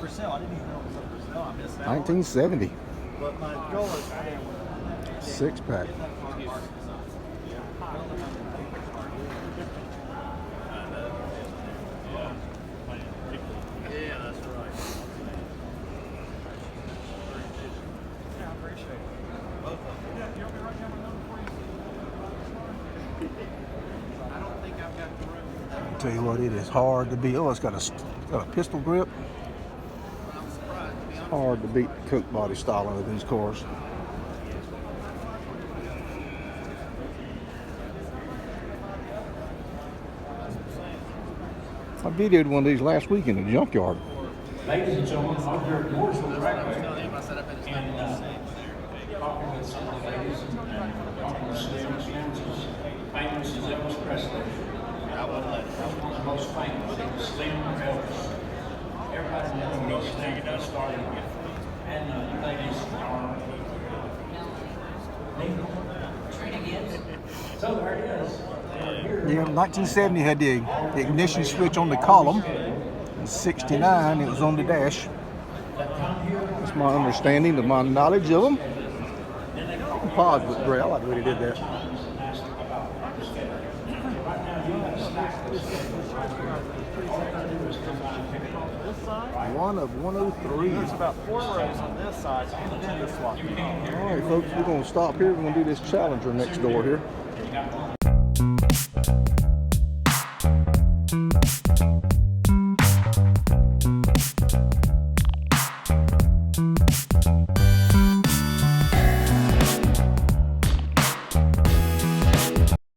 for sale. I didn't even know it was up for sale. I missed out. 1970. But my goal is 6-pack. Yeah, that's right. Yeah, I appreciate it. Both of them. Yeah, you'll be right down my number for you. I don't think I've got the room. I'll tell you what, it is hard to beat. Oh, it's got a pistol grip. I'm surprised, to be honest. Hard to beat the Coke body styling of these cars. I videoed one of these last week in the junkyard. Ladies and gentlemen, I'm here at Mooresville I was Raceway, telling him, I said, I bet it's and not the same. talking with some of the ladies and talking with Slim. Slim's as famous as Elvis Presley. I would let He's one of the most famous, Slim Elvis. Everybody knows Slim got started. And you ladies are so there it is. Yeah, 1970 had the ignition switch on the column. In 69, it was on the dash. That's my understanding of my knowledge of them. Pause with Gray. I like the way they did that. One of 103. There's about 4 rows on this side, and then the swap. All right, folks, we're going to stop here. We're going to do this Challenger next door here.